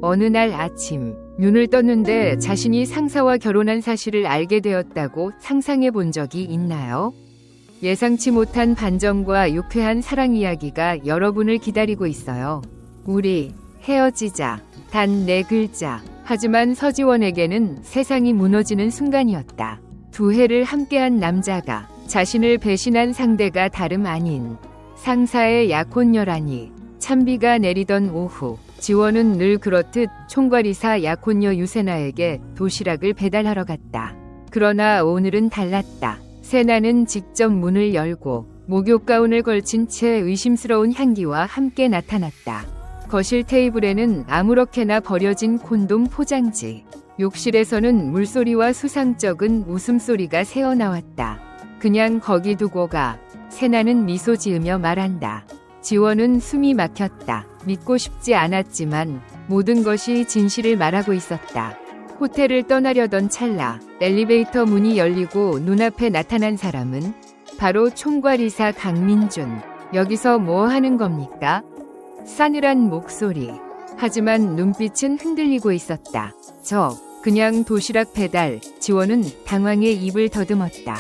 어느 날 아침, 눈을 떴는데 자신이 상사와 결혼한 사실을 알게 되었다고 상상해 본 적이 있나요? 예상치 못한 반전과 유쾌한 사랑 이야기가 여러분을 기다리고 있어요. 우리 헤어지자. 단 4글자. 하지만 서지원에게는 세상이 무너지는 순간이었다. 2해를 함께한 남자가 자신을 배신한 상대가 다름 아닌 상사의 약혼녀라니. 찬비가 내리던 오후, 지원은 늘 그렇듯 총괄이사 약혼녀 유세나에게 도시락을 배달하러 갔다. 그러나 오늘은 달랐다. 세나는 직접 문을 열고 목욕 가운을 걸친 채 의심스러운 향기와 함께 나타났다. 거실 테이블에는 아무렇게나 버려진 콘돔 포장지. 욕실에서는 물소리와 수상쩍은 웃음소리가 새어나왔다. 그냥 거기 두고 가. 세나는 미소 지으며 말한다. 지원은 숨이 막혔다. 믿고 싶지 않았지만 모든 것이 진실을 말하고 있었다. 호텔을 떠나려던 찰나 엘리베이터 문이 열리고 눈앞에 나타난 사람은 바로 총괄이사 강민준. 여기서 뭐 하는 겁니까? 싸늘한 목소리. 하지만 눈빛은 흔들리고 있었다. 그냥 도시락 배달. 지원은 당황해 입을 더듬었다.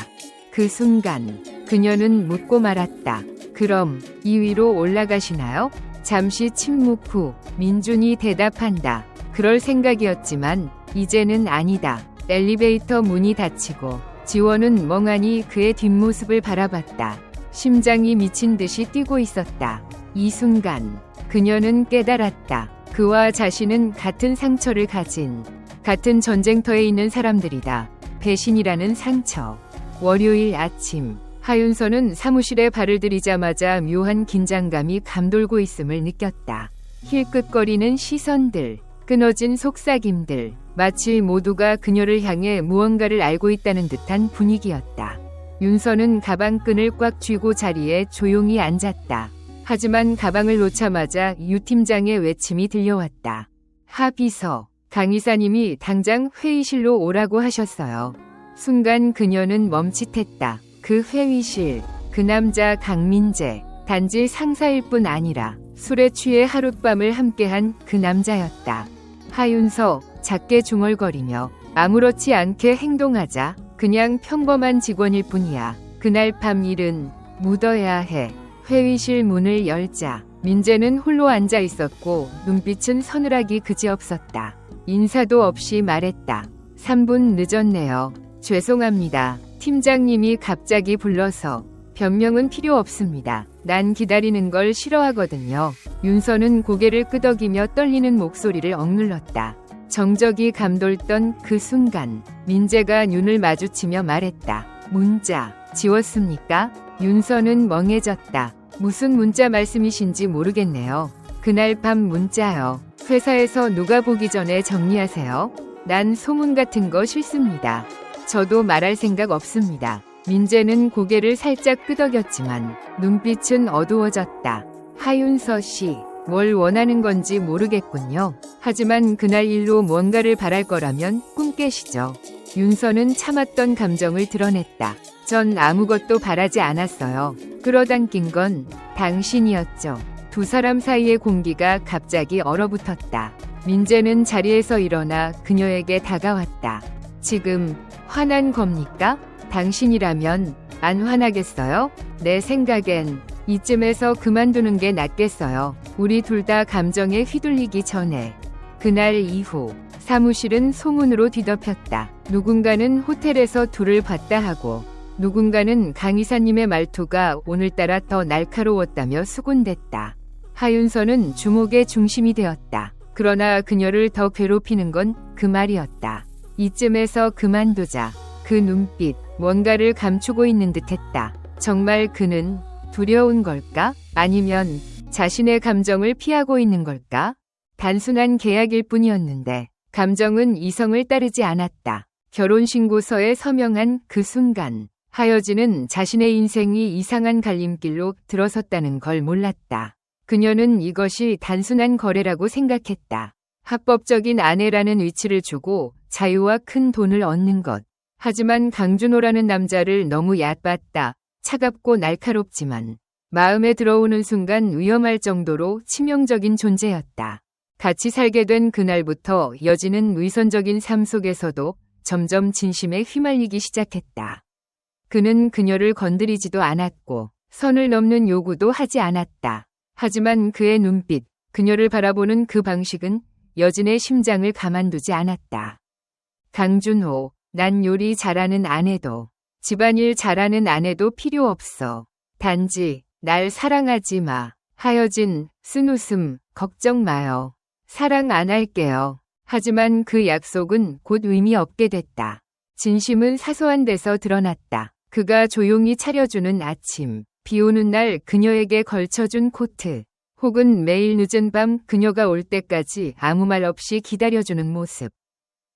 그 순간 그녀는 묻고 말았다. 그럼 2위로 올라가시나요? 잠시 침묵 후 민준이 대답한다. 그럴 생각이었지만 이제는 아니다. 엘리베이터 문이 닫히고 지원은 멍하니 그의 뒷모습을 바라봤다. 심장이 미친 듯이 뛰고 있었다. 이 순간 그녀는 깨달았다. 그와 자신은 같은 상처를 가진, 같은 전쟁터에 있는 사람들이다. 배신이라는 상처. 월요일 아침, 하윤서는 사무실에 발을 들이자마자 묘한 긴장감이 감돌고 있음을 느꼈다. 힐끗거리는 시선들, 끊어진 속삭임들, 마치 모두가 그녀를 향해 무언가를 알고 있다는 듯한 분위기였다. 윤서는 가방끈을 꽉 쥐고 자리에 조용히 앉았다. 하지만 가방을 놓자마자 유 팀장의 외침이 들려왔다. 하비서, 강 이사님이 당장 회의실로 오라고 하셨어요. 순간 그녀는 멈칫했다. 그 회의실, 그 남자 강민재, 단지 상사일 뿐 아니라 술에 취해 하룻밤을 함께한 그 남자였다. 하윤서, 작게 중얼거리며 아무렇지 않게 행동하자. 그냥 평범한 직원일 뿐이야. 그날 밤 일은 묻어야 해. 회의실 문을 열자 민재는 홀로 앉아 있었고 눈빛은 서늘하기 그지없었다. 인사도 없이 말했다. 3분 늦었네요. 죄송합니다. 팀장님이 갑자기 불러서. 변명은 필요 없습니다. 난 기다리는 걸 싫어하거든요. 윤서는 고개를 끄덕이며 떨리는 목소리를 억눌렀다. 정적이 감돌던 그 순간 민재가 눈을 마주치며 말했다. 문자 지웠습니까? 윤서는 멍해졌다. 무슨 문자 말씀이신지 모르겠네요. 그날 밤 문자요. 회사에서 누가 보기 전에 정리하세요. 난 소문 같은 거 싫습니다. 저도 말할 생각 없습니다. 민재는 고개를 살짝 끄덕였지만 눈빛은 어두워졌다. 하윤서 씨, 뭘 원하는 건지 모르겠군요. 하지만 그날 일로 뭔가를 바랄 거라면 꿈 깨시죠. 윤서는 참았던 감정을 드러냈다. 전 아무것도 바라지 않았어요. 끌어당긴 건 당신이었죠. 두 사람 사이의 공기가 갑자기 얼어붙었다. 민재는 자리에서 일어나 그녀에게 다가왔다. 지금 화난 겁니까? 당신이라면 안 화나겠어요? 내 생각엔 이쯤에서 그만두는 게 낫겠어요. 우리 둘 다 감정에 휘둘리기 전에. 그날 이후 사무실은 소문으로 뒤덮였다. 누군가는 호텔에서 둘을 봤다 하고 누군가는 강 이사님의 말투가 오늘따라 더 날카로웠다며 수군댔다. 하윤서는 주목의 중심이 되었다. 그러나 그녀를 더 괴롭히는 건 그 말이었다. 이쯤에서 그만두자. 그 눈빛, 뭔가를 감추고 있는 듯했다. 정말 그는 두려운 걸까? 아니면 자신의 감정을 피하고 있는 걸까? 단순한 계약일 뿐이었는데 감정은 이성을 따르지 않았다. 결혼신고서에 서명한 그 순간 하여진은 자신의 인생이 이상한 갈림길로 들어섰다는 걸 몰랐다. 그녀는 이것이 단순한 거래라고 생각했다. 합법적인 아내라는 위치를 주고 자유와 큰 돈을 얻는 것. 하지만 강준호라는 남자를 너무 얕봤다. 차갑고 날카롭지만 마음에 들어오는 순간 위험할 정도로 치명적인 존재였다. 같이 살게 된 그날부터 여진은 위선적인 삶 속에서도 점점 진심에 휘말리기 시작했다. 그는 그녀를 건드리지도 않았고 선을 넘는 요구도 하지 않았다. 하지만 그의 눈빛, 그녀를 바라보는 그 방식은 여진의 심장을 가만두지 않았다. 강준호, 난 요리 잘하는 아내도, 집안일 잘하는 아내도 필요 없어. 단지 날 사랑하지 마. 하여진 쓴 웃음, 걱정 마요. 사랑 안 할게요. 하지만 그 약속은 곧 의미 없게 됐다. 진심은 사소한 데서 드러났다. 그가 조용히 차려주는 아침, 비 오는 날 그녀에게 걸쳐준 코트, 혹은 매일 늦은 밤 그녀가 올 때까지 아무 말 없이 기다려주는 모습.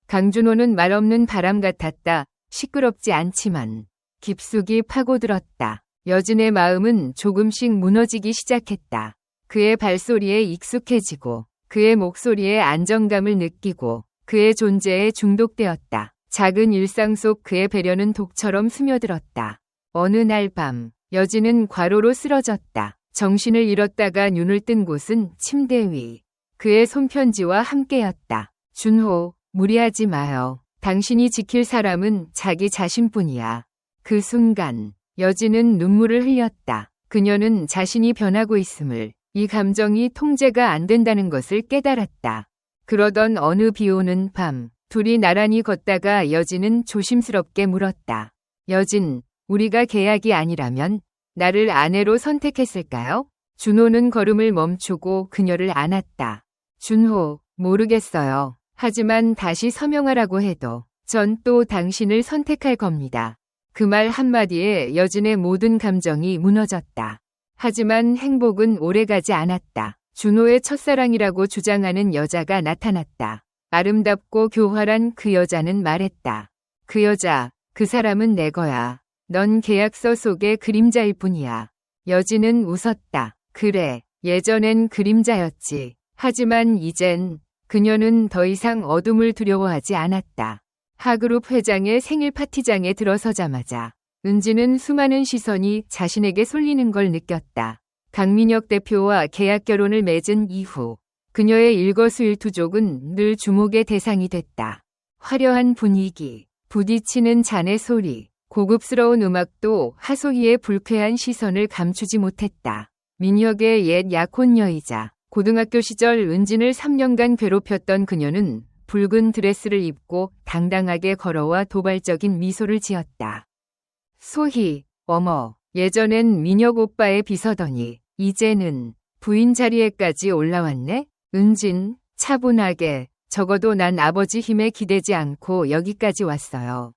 강준호는 말없는 바람 같았다. 시끄럽지 않지만 깊숙이 파고들었다. 여진의 마음은 조금씩 무너지기 시작했다. 그의 발소리에 익숙해지고 그의 목소리에 안정감을 느끼고 그의 존재에 중독되었다. 작은 일상 속 그의 배려는 독처럼 스며들었다. 어느 날 밤, 여진은 과로로 쓰러졌다. 정신을 잃었다가 눈을 뜬 곳은 침대 위. 그의 손편지와 함께였다. 준호, 무리하지 마요. 당신이 지킬 사람은 자기 자신뿐이야. 그 순간, 여진은 눈물을 흘렸다. 그녀는 자신이 변하고 있음을, 이 감정이 통제가 안 된다는 것을 깨달았다. 그러던 어느 비 오는 밤, 둘이 나란히 걷다가 여진은 조심스럽게 물었다. 여진, 우리가 계약이 아니라면 나를 아내로 선택했을까요? 준호는 걸음을 멈추고 그녀를 안았다. 준호, 모르겠어요. 하지만 다시 서명하라고 해도 전 또 당신을 선택할 겁니다. 그 말 한마디에 여진의 모든 감정이 무너졌다. 하지만 행복은 오래가지 않았다. 준호의 첫사랑이라고 주장하는 여자가 나타났다. 아름답고 교활한 그 여자는 말했다. 그 여자, 그 사람은 내 거야. 넌 계약서 속의 그림자일 뿐이야. 여진은 웃었다. 그래, 예전엔 그림자였지. 하지만 이젠 그녀는 더 이상 어둠을 두려워하지 않았다. 하그룹 회장의 생일 파티장에 들어서자마자 은지는 수많은 시선이 자신에게 쏠리는 걸 느꼈다. 강민혁 대표와 계약 결혼을 맺은 이후 그녀의 일거수일투족은 늘 주목의 대상이 됐다. 화려한 분위기, 부딪히는 잔의 소리, 고급스러운 음악도 하소희의 불쾌한 시선을 감추지 못했다. 민혁의 옛 약혼녀이자 고등학교 시절 은진을 3년간 괴롭혔던 그녀는 붉은 드레스를 입고 당당하게 걸어와 도발적인 미소를 지었다. 소희, 어머, 예전엔 민혁 오빠의 비서더니 이제는 부인 자리에까지 올라왔네? 은진, 차분하게, 적어도 난 아버지 힘에 기대지 않고 여기까지 왔어요.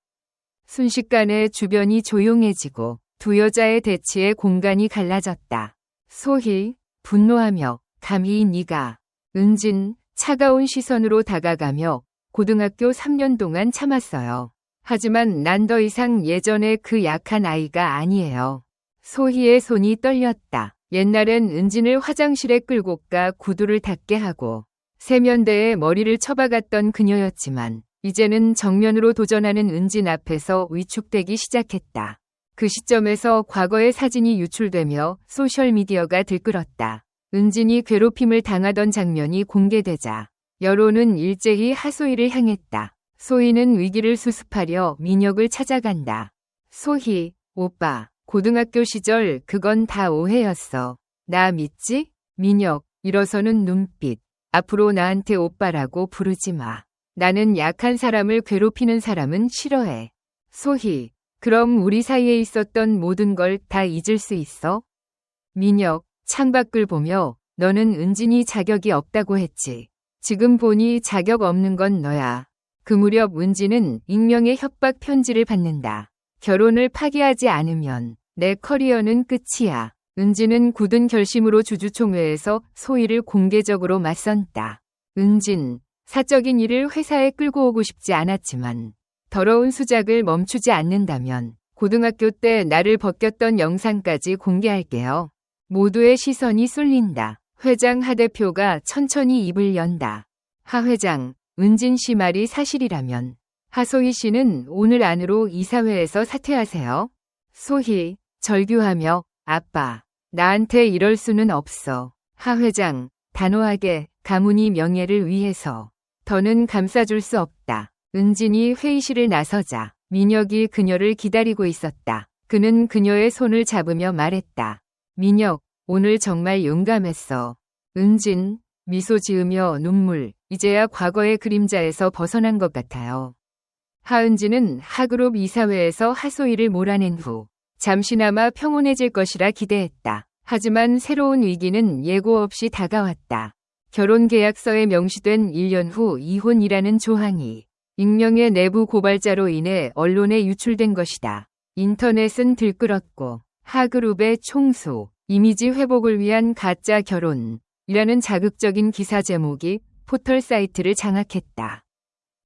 순식간에 주변이 조용해지고 두 여자의 대치에 공간이 갈라졌다. 소희, 분노하며 감히 네가. 은진, 차가운 시선으로 다가가며 고등학교 3년 동안 참았어요. 하지만 난 더 이상 예전의 그 약한 아이가 아니에요. 소희의 손이 떨렸다. 옛날엔 은진을 화장실에 끌고 가 구두를 닦게 하고 세면대에 머리를 쳐박았던 그녀였지만 이제는 정면으로 도전하는 은진 앞에서 위축되기 시작했다. 그 시점에서 과거의 사진이 유출되며 소셜미디어가 들끓었다. 은진이 괴롭힘을 당하던 장면이 공개되자 여론은 일제히 하소희를 향했다. 소희는 위기를 수습하려 민혁을 찾아간다. 소희, 오빠, 고등학교 시절 그건 다 오해였어. 나 믿지? 민혁, 일어서는 눈빛. 앞으로 나한테 오빠라고 부르지 마. 나는 약한 사람을 괴롭히는 사람은 싫어해. 소희, 그럼 우리 사이에 있었던 모든 걸 다 잊을 수 있어? 민혁, 창밖을 보며 너는 은진이 자격이 없다고 했지. 지금 보니 자격 없는 건 너야. 그 무렵 은진은 익명의 협박 편지를 받는다. 결혼을 파기하지 않으면 내 커리어는 끝이야. 은진은 굳은 결심으로 주주총회에서 소희를 공개적으로 맞선다. 은진, 사적인 일을 회사에 끌고 오고 싶지 않았지만 더러운 수작을 멈추지 않는다면 고등학교 때 나를 벗겼던 영상까지 공개할게요. 모두의 시선이 쏠린다. 회장 하 대표가 천천히 입을 연다. 하 회장, 은진 씨 말이 사실이라면 하소희 씨는 오늘 안으로 이사회에서 사퇴하세요. 소희, 절규하며 아빠, 나한테 이럴 수는 없어. 하 회장, 단호하게 가문이 명예를 위해서 더는 감싸줄 수 없다. 은진이 회의실을 나서자 민혁이 그녀를 기다리고 있었다. 그는 그녀의 손을 잡으며 말했다. 민혁, 오늘 정말 용감했어. 은진, 미소 지으며 눈물, 이제야 과거의 그림자에서 벗어난 것 같아요. 하은진은 하그룹 이사회에서 하소희를 몰아낸 후 잠시나마 평온해질 것이라 기대했다. 하지만 새로운 위기는 예고 없이 다가왔다. 결혼 계약서에 명시된 1년 후 이혼이라는 조항이 익명의 내부 고발자로 인해 언론에 유출된 것이다. 인터넷은 들끓었고 하그룹의 총수, 이미지 회복을 위한 가짜 결혼이라는 자극적인 기사 제목이 포털 사이트를 장악했다.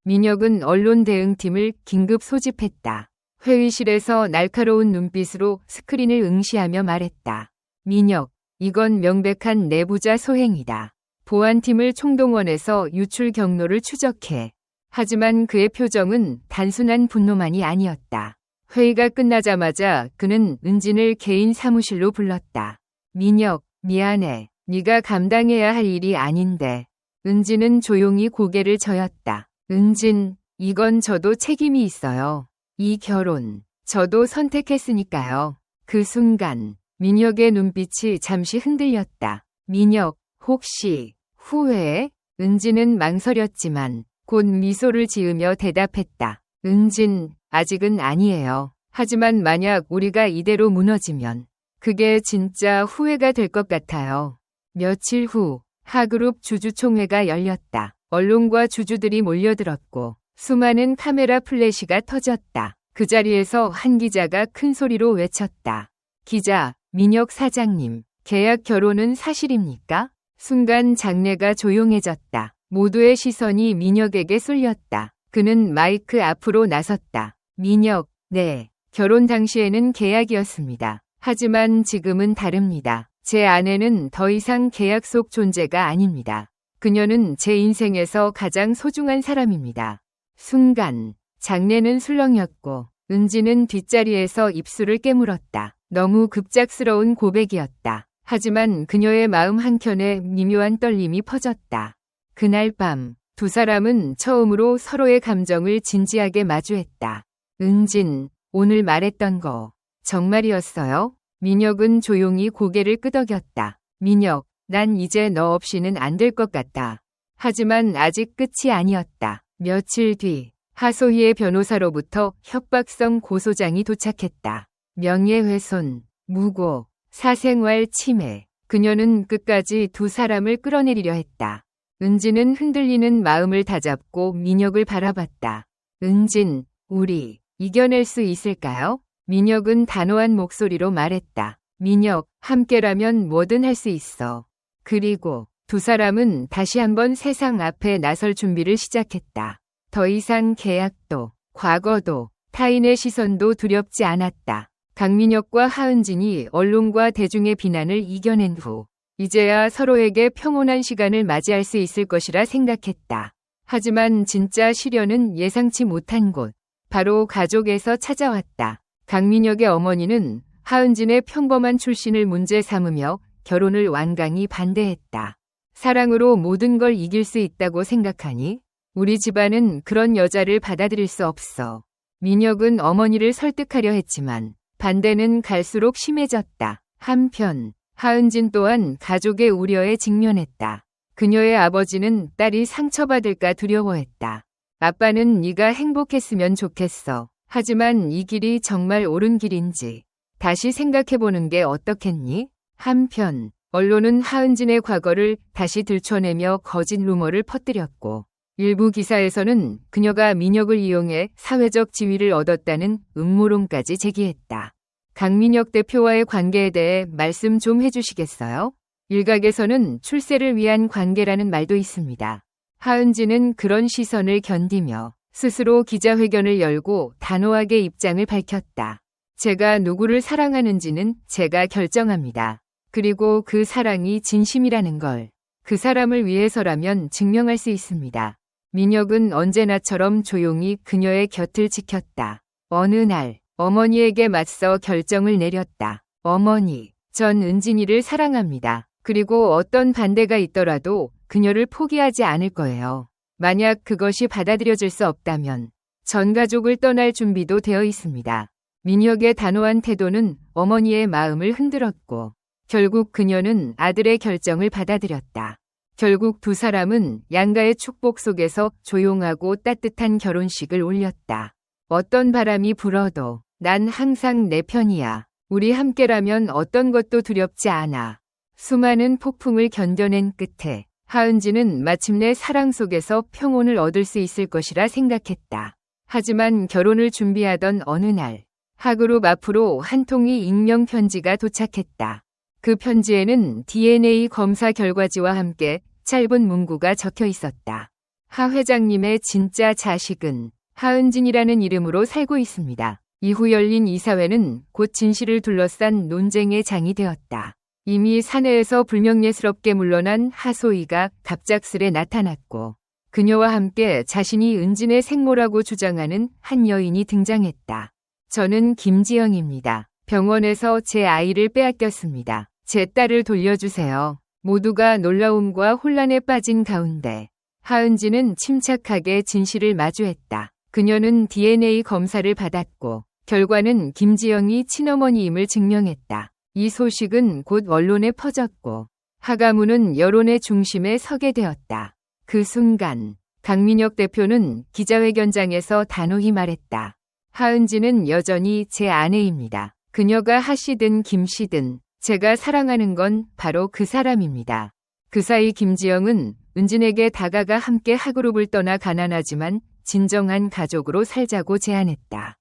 민혁은 언론 대응팀을 긴급 소집했다. 회의실에서 날카로운 눈빛으로 스크린을 응시하며 말했다. 민혁, 이건 명백한 내부자 소행이다. 보안팀을 총동원해서 유출 경로를 추적해. 하지만 그의 표정은 단순한 분노만이 아니었다. 회의가 끝나자마자 그는 은진을 개인 사무실로 불렀다. 민혁, 미안해. 네가 감당해야 할 일이 아닌데. 은진은 조용히 고개를 저었다. 은진, 이건 저도 책임이 있어요. 이 결혼, 저도 선택했으니까요. 그 순간 민혁의 눈빛이 잠시 흔들렸다. 민혁, 혹시 후회해? 은진은 망설였지만 곧 미소를 지으며 대답했다. 은진, 아직은 아니에요. 하지만 만약 우리가 이대로 무너지면 그게 진짜 후회가 될 것 같아요. 며칠 후 하그룹 주주총회가 열렸다. 언론과 주주들이 몰려들었고 수많은 카메라 플래시가 터졌다. 그 자리에서 한 기자가 큰 소리로 외쳤다. 기자, 민혁 사장님, 계약 결혼은 사실입니까? 순간 장내가 조용해졌다. 모두의 시선이 민혁에게 쏠렸다. 그는 마이크 앞으로 나섰다. 민혁, 네. 결혼 당시에는 계약이었습니다. 하지만 지금은 다릅니다. 제 아내는 더 이상 계약 속 존재가 아닙니다. 그녀는 제 인생에서 가장 소중한 사람입니다. 순간, 장내는 술렁였고 은진은 뒷자리에서 입술을 깨물었다. 너무 급작스러운 고백이었다. 하지만 그녀의 마음 한켠에 미묘한 떨림이 퍼졌다. 그날 밤, 두 사람은 처음으로 서로의 감정을 진지하게 마주했다. 은진, 오늘 말했던 거 정말이었어요? 민혁은 조용히 고개를 끄덕였다. 민혁, 난 이제 너 없이는 안 될 것 같다. 하지만 아직 끝이 아니었다. 며칠 뒤 하소희의 변호사로부터 협박성 고소장이 도착했다. 명예훼손, 무고, 사생활 침해. 그녀는 끝까지 두 사람을 끌어내리려 했다. 은진은 흔들리는 마음을 다잡고 민혁을 바라봤다. 은진, 우리 이겨낼 수 있을까요? 민혁은 단호한 목소리로 말했다. 민혁, 함께라면 뭐든 할 수 있어. 그리고 두 사람은 다시 한번 세상 앞에 나설 준비를 시작했다. 더 이상 계약도, 과거도, 타인의 시선도 두렵지 않았다. 강민혁과 하은진이 언론과 대중의 비난을 이겨낸 후 이제야 서로에게 평온한 시간을 맞이할 수 있을 것이라 생각했다. 하지만 진짜 시련은 예상치 못한 곳, 바로 가족에서 찾아왔다. 강민혁의 어머니는 하은진의 평범한 출신을 문제 삼으며 결혼을 완강히 반대했다. 사랑으로 모든 걸 이길 수 있다고 생각하니? 우리 집안은 그런 여자를 받아들일 수 없어. 민혁은 어머니를 설득하려 했지만 반대는 갈수록 심해졌다. 한편 하은진 또한 가족의 우려에 직면했다. 그녀의 아버지는 딸이 상처받을까 두려워했다. 아빠는 네가 행복했으면 좋겠어. 하지만 이 길이 정말 옳은 길인지 다시 생각해보는 게 어떻겠니? 한편 언론은 하은진의 과거를 다시 들춰내며 거짓 루머를 퍼뜨렸고 일부 기사에서는 그녀가 민혁을 이용해 사회적 지위를 얻었다는 음모론까지 제기했다. 강민혁 대표와의 관계에 대해 말씀 좀 해주시겠어요? 일각에서는 출세를 위한 관계라는 말도 있습니다. 하은진은 그런 시선을 견디며 스스로 기자회견을 열고 단호하게 입장을 밝혔다. 제가 누구를 사랑하는지는 제가 결정합니다. 그리고 그 사랑이 진심이라는 걸 그 사람을 위해서라면 증명할 수 있습니다. 민혁은 언제나처럼 조용히 그녀의 곁을 지켰다. 어느 날 어머니에게 맞서 결정을 내렸다. 어머니, 전 은진이를 사랑합니다. 그리고 어떤 반대가 있더라도 그녀를 포기하지 않을 거예요. 만약 그것이 받아들여질 수 없다면 전 가족을 떠날 준비도 되어 있습니다. 민혁의 단호한 태도는 어머니의 마음을 흔들었고 결국 그녀는 아들의 결정을 받아들였다. 결국 두 사람은 양가의 축복 속에서 조용하고 따뜻한 결혼식을 올렸다. 어떤 바람이 불어도 난 항상 내 편이야. 우리 함께라면 어떤 것도 두렵지 않아. 수많은 폭풍을 견뎌낸 끝에 하은지는 마침내 사랑 속에서 평온을 얻을 수 있을 것이라 생각했다. 하지만 결혼을 준비하던 어느 날 하그룹 앞으로 한 통의 익명 편지가 도착했다. 그 편지에는 DNA 검사 결과지와 함께 짧은 문구가 적혀 있었다. 하 회장님의 진짜 자식은 하은진이라는 이름으로 살고 있습니다. 이후 열린 이사회는 곧 진실을 둘러싼 논쟁의 장이 되었다. 이미 사내에서 불명예스럽게 물러난 하소희가 갑작스레 나타났고 그녀와 함께 자신이 은진의 생모라고 주장하는 한 여인이 등장했다. 저는 김지영입니다. 병원에서 제 아이를 빼앗겼습니다. 제 딸을 돌려주세요. 모두가 놀라움과 혼란에 빠진 가운데 하은지는 침착하게 진실을 마주했다. 그녀는 DNA 검사를 받았고 결과는 김지영이 친어머니임을 증명했다. 이 소식은 곧 언론에 퍼졌고 하가문은 여론의 중심에 서게 되었다. 그 순간 강민혁 대표는 기자회견장에서 단호히 말했다. 하은지는 여전히 제 아내입니다. 그녀가 하씨든 김씨든 제가 사랑하는 건 바로 그 사람입니다. 그 사이 김지영은 은진에게 다가가 함께 하그룹을 떠나 가난하지만 진정한 가족으로 살자고 제안했다.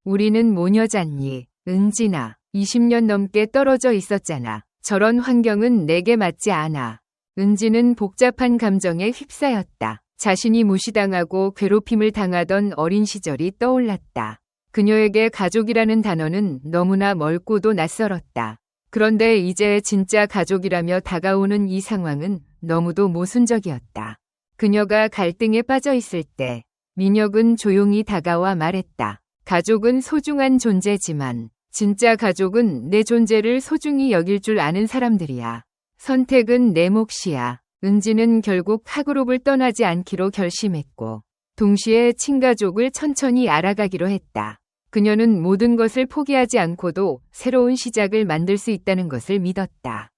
우리는 모녀잖니. 은진아, 20년 넘게 떨어져 있었잖아. 저런 환경은 내게 맞지 않아. 은진은 복잡한 감정에 휩싸였다. 자신이 무시당하고 괴롭힘을 당하던 어린 시절이 떠올랐다. 그녀에게 가족이라는 단어는 너무나 멀고도 낯설었다. 그런데 이제 진짜 가족이라며 다가오는 이 상황은 너무도 모순적이었다. 그녀가 갈등에 빠져 있을 때 민혁은 조용히 다가와 말했다. 가족은 소중한 존재지만 진짜 가족은 내 존재를 소중히 여길 줄 아는 사람들이야. 선택은 내 몫이야. 은지는 결국 하그룹을 떠나지 않기로 결심했고 동시에 친가족을 천천히 알아가기로 했다. 그녀는 모든 것을 포기하지 않고도 새로운 시작을 만들 수 있다는 것을 믿었다.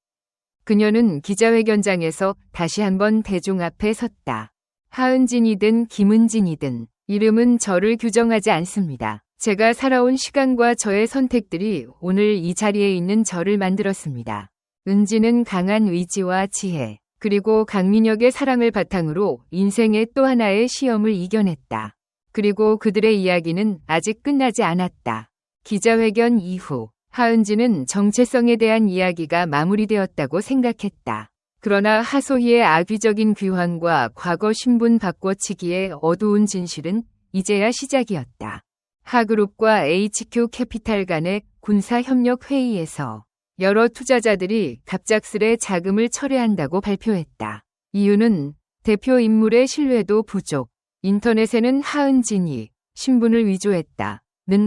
그녀는 기자회견장에서 다시 한번 대중 앞에 섰다. 하은진이든 김은진이든 이름은 저를 규정하지 않습니다. 제가 살아온 시간과 저의 선택들이 오늘 이 자리에 있는 저를 만들었습니다. 은지는 강한 의지와 지혜, 그리고 강민혁의 사랑을 바탕으로 인생의 또 하나의 시험을 이겨냈다. 그리고 그들의 이야기는 아직 끝나지 않았다. 기자회견 이후 하은지는 정체성에 대한 이야기가 마무리되었다고 생각했다. 그러나 하소희의 악의적인 귀환과 과거 신분 바꿔치기의 어두운 진실은 이제야 시작이었다. 하그룹과 HQ 캐피탈 간의 군사협력 회의에서 여러 투자자들이 갑작스레 자금을 철회한다고 발표했다. 이유는 대표 인물의 신뢰도 부족, 인터넷에는 하은진이 신분을 위조했다는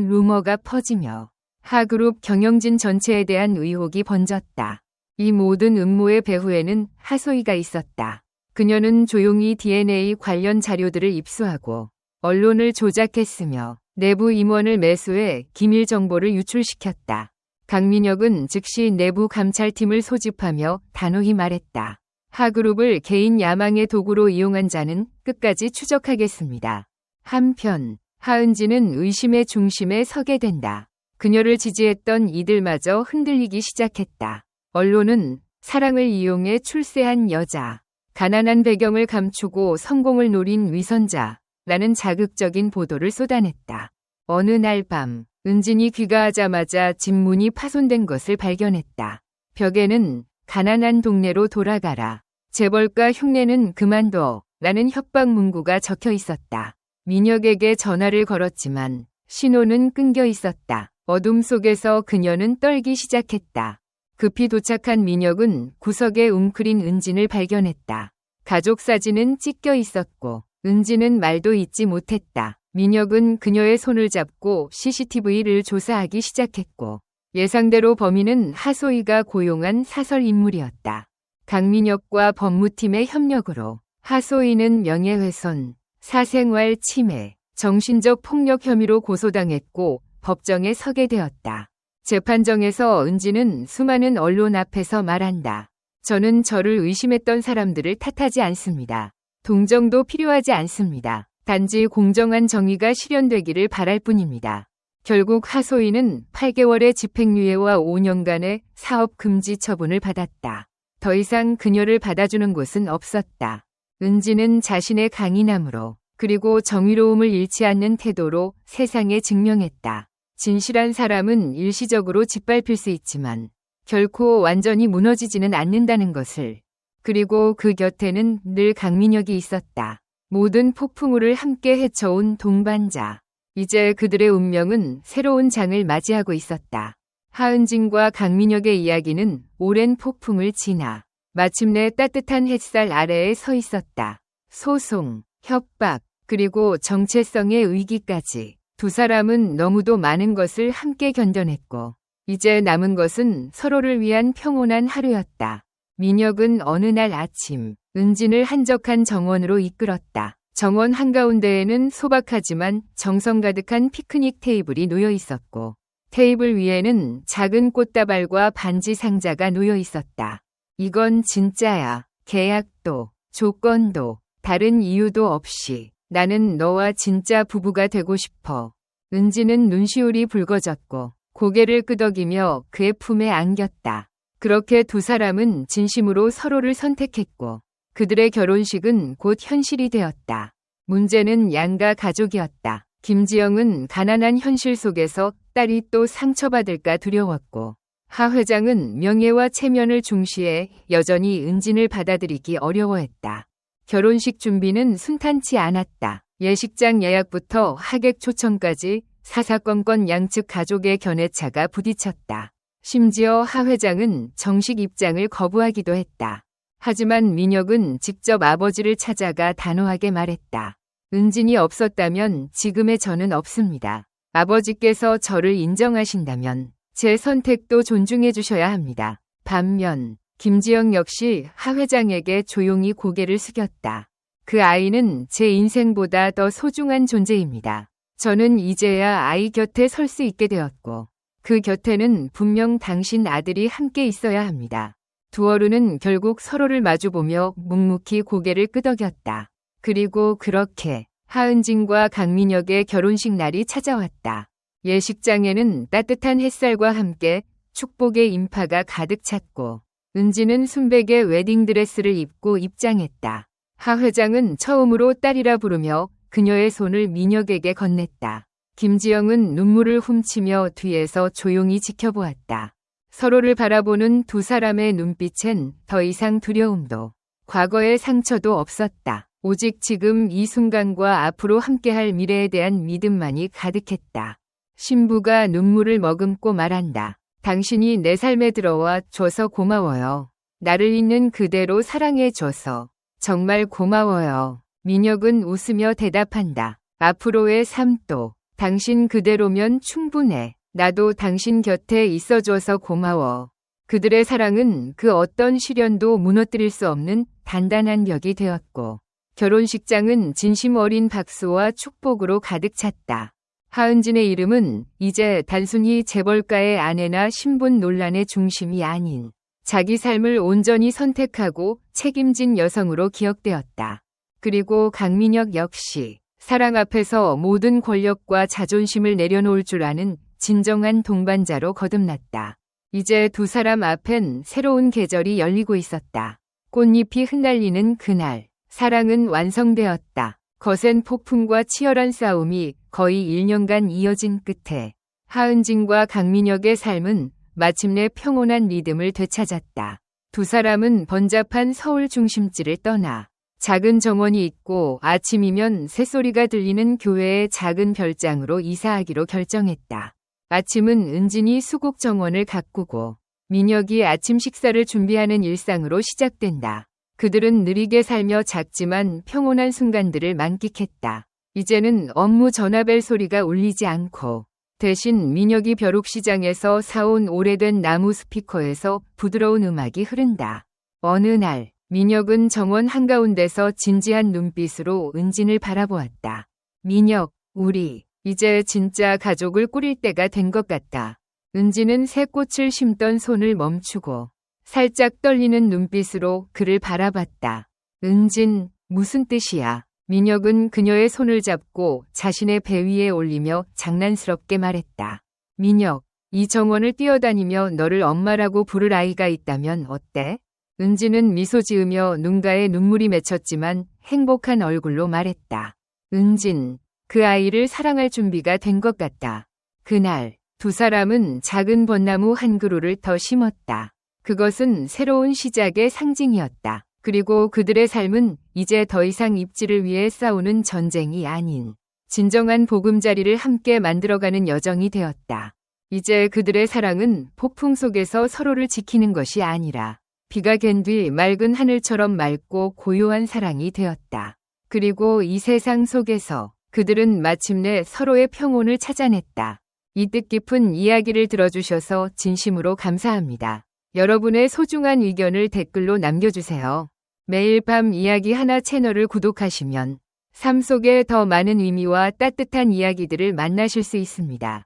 루머가 퍼지며 하그룹 경영진 전체에 대한 의혹이 번졌다. 이 모든 음모의 배후에는 하소희가 있었다. 그녀는 조용히 DNA 관련 자료들을 입수하고 언론을 조작했으며 내부 임원을 매수해 기밀 정보를 유출시켰다. 강민혁은 즉시 내부 감찰팀을 소집하며 단호히 말했다. 하그룹을 개인 야망의 도구로 이용한 자는 끝까지 추적하겠습니다. 한편 하은지는 의심의 중심에 서게 된다. 그녀를 지지했던 이들마저 흔들리기 시작했다. 언론은 사랑을 이용해 출세한 여자, 가난한 배경을 감추고 성공을 노린 위선자라는 자극적인 보도를 쏟아냈다. 어느 날 밤 은진이 귀가하자마자 집 문이 파손된 것을 발견했다. 벽에는 가난한 동네로 돌아가라. 재벌가 흉내는 그만둬 라는 협박 문구가 적혀 있었다. 민혁에게 전화를 걸었지만 신호는 끊겨 있었다. 어둠 속에서 그녀는 떨기 시작했다. 급히 도착한 민혁은 구석에 웅크린 은진을 발견했다. 가족 사진은 찢겨 있었고 은진은 말도 잇지 못했다. 민혁은 그녀의 손을 잡고 CCTV를 조사하기 시작했고 예상대로 범인은 하소희가 고용한 사설 인물이었다. 강민혁과 법무팀의 협력으로 하소희는 명예훼손, 사생활 침해, 정신적 폭력 혐의로 고소당했고 법정에 서게 되었다. 재판정에서 은지는 수많은 언론 앞에서 말한다. 저는 저를 의심했던 사람들을 탓하지 않습니다. 동정도 필요하지 않습니다. 단지 공정한 정의가 실현되기를 바랄 뿐입니다. 결국 하소희는 8개월의 집행유예와 5년간의 사업 금지 처분을 받았다. 더 이상 그녀를 받아주는 곳은 없었다. 은지는 자신의 강인함으로 그리고 정의로움을 잃지 않는 태도로 세상에 증명했다. 진실한 사람은 일시적으로 짓밟힐 수 있지만 결코 완전히 무너지지는 않는다는 것을. 그리고 그 곁에는 늘 강민혁이 있었다. 모든 폭풍우를 함께 헤쳐온 동반자. 이제 그들의 운명은 새로운 장을 맞이하고 있었다. 하은진과 강민혁의 이야기는 오랜 폭풍을 지나 마침내 따뜻한 햇살 아래에 서 있었다. 소송, 협박, 그리고 정체성의 위기까지. 두 사람은 너무도 많은 것을 함께 견뎌냈고 이제 남은 것은 서로를 위한 평온한 하루였다. 민혁은 어느 날 아침 은진을 한적한 정원으로 이끌었다. 정원 한가운데에는 소박하지만 정성 가득한 피크닉 테이블이 놓여 있었고 테이블 위에는 작은 꽃다발과 반지 상자가 놓여 있었다. 이건 진짜야. 계약도, 조건도, 다른 이유도 없이 나는 너와 진짜 부부가 되고 싶어. 은지는 눈시울이 붉어졌고 고개를 끄덕이며 그의 품에 안겼다. 그렇게 두 사람은 진심으로 서로를 선택했고 그들의 결혼식은 곧 현실이 되었다. 문제는 양가 가족이었다. 김지영은 가난한 현실 속에서 딸이 또 상처받을까 두려웠고 하 회장은 명예와 체면을 중시해 여전히 은진을 받아들이기 어려워했다. 결혼식 준비는 순탄치 않았다. 예식장 예약부터 하객 초청까지 사사건건 양측 가족의 견해차가 부딪혔다. 심지어 하 회장은 정식 입장을 거부하기도 했다. 하지만 민혁은 직접 아버지를 찾아가 단호하게 말했다. 은진이 없었다면 지금의 저는 없습니다. 아버지께서 저를 인정하신다면 제 선택도 존중해 주셔야 합니다. 반면 김지영 역시 하 회장에게 조용히 고개를 숙였다. 그 아이는 제 인생보다 더 소중한 존재입니다. 저는 이제야 아이 곁에 설 수 있게 되었고 그 곁에는 분명 당신 아들이 함께 있어야 합니다. 두 어른은 결국 서로를 마주보며 묵묵히 고개를 끄덕였다. 그리고 그렇게 하은진과 강민혁의 결혼식 날이 찾아왔다. 예식장에는 따뜻한 햇살과 함께 축복의 인파가 가득 찼고 은지는 순백의 웨딩드레스를 입고 입장했다. 하 회장은 처음으로 딸이라 부르며 그녀의 손을 민혁에게 건넸다. 김지영은 눈물을 훔치며 뒤에서 조용히 지켜보았다. 서로를 바라보는 두 사람의 눈빛엔 더 이상 두려움도 과거의 상처도 없었다. 오직 지금 이 순간과 앞으로 함께할 미래에 대한 믿음만이 가득했다. 신부가 눈물을 머금고 말한다. 당신이 내 삶에 들어와 줘서 고마워요. 나를 있는 그대로 사랑해줘서 정말 고마워요. 민혁은 웃으며 대답한다. 앞으로의 삶도 당신 그대로면 충분해. 나도 당신 곁에 있어줘서 고마워. 그들의 사랑은 그 어떤 시련도 무너뜨릴 수 없는 단단한 벽이 되었고 결혼식장은 진심 어린 박수와 축복으로 가득 찼다. 하은진의 이름은 이제 단순히 재벌가의 아내나 신분 논란의 중심이 아닌 자기 삶을 온전히 선택하고 책임진 여성으로 기억되었다. 그리고 강민혁 역시 사랑 앞에서 모든 권력과 자존심을 내려놓을 줄 아는 진정한 동반자로 거듭났다. 이제 두 사람 앞엔 새로운 계절이 열리고 있었다. 꽃잎이 흩날리는 그날, 사랑은 완성되었다. 거센 폭풍과 치열한 싸움이 거의 1년간 이어진 끝에 하은진과 강민혁의 삶은 마침내 평온한 리듬을 되찾았다. 두 사람은 번잡한 서울 중심지를 떠나 작은 정원이 있고 아침이면 새소리가 들리는 교회의 작은 별장으로 이사하기로 결정했다. 아침은 은진이 수국 정원을 가꾸고 민혁이 아침 식사를 준비하는 일상으로 시작된다. 그들은 느리게 살며 작지만 평온한 순간들을 만끽했다. 이제는 업무 전화벨 소리가 울리지 않고 대신 민혁이 벼룩시장에서 사온 오래된 나무 스피커에서 부드러운 음악이 흐른다. 어느 날 민혁은 정원 한가운데서 진지한 눈빛으로 은진을 바라보았다. 민혁, 우리 이제 진짜 가족을 꾸릴 때가 된 것 같다. 은진은 새 꽃을 심던 손을 멈추고 살짝 떨리는 눈빛으로 그를 바라봤다. 은진, 무슨 뜻이야? 민혁은 그녀의 손을 잡고 자신의 배 위에 올리며 장난스럽게 말했다. 민혁, 이 정원을 뛰어다니며 너를 엄마라고 부를 아이가 있다면 어때? 은진은 미소 지으며 눈가에 눈물이 맺혔지만 행복한 얼굴로 말했다. 은진, 그 아이를 사랑할 준비가 된 것 같다. 그날 두 사람은 작은 벚나무 한 그루를 더 심었다. 그것은 새로운 시작의 상징이었다. 그리고 그들의 삶은 이제 더 이상 입지를 위해 싸우는 전쟁이 아닌 진정한 보금자리를 함께 만들어가는 여정이 되었다. 이제 그들의 사랑은 폭풍 속에서 서로를 지키는 것이 아니라 비가 갠 뒤 맑은 하늘처럼 맑고 고요한 사랑이 되었다. 그리고 이 세상 속에서 그들은 마침내 서로의 평온을 찾아냈다. 이 뜻깊은 이야기를 들어주셔서 진심으로 감사합니다. 여러분의 소중한 의견을 댓글로 남겨주세요. 매일 밤 이야기 하나 채널을 구독하시면 삶 속에 더 많은 의미와 따뜻한 이야기들을 만나실 수 있습니다.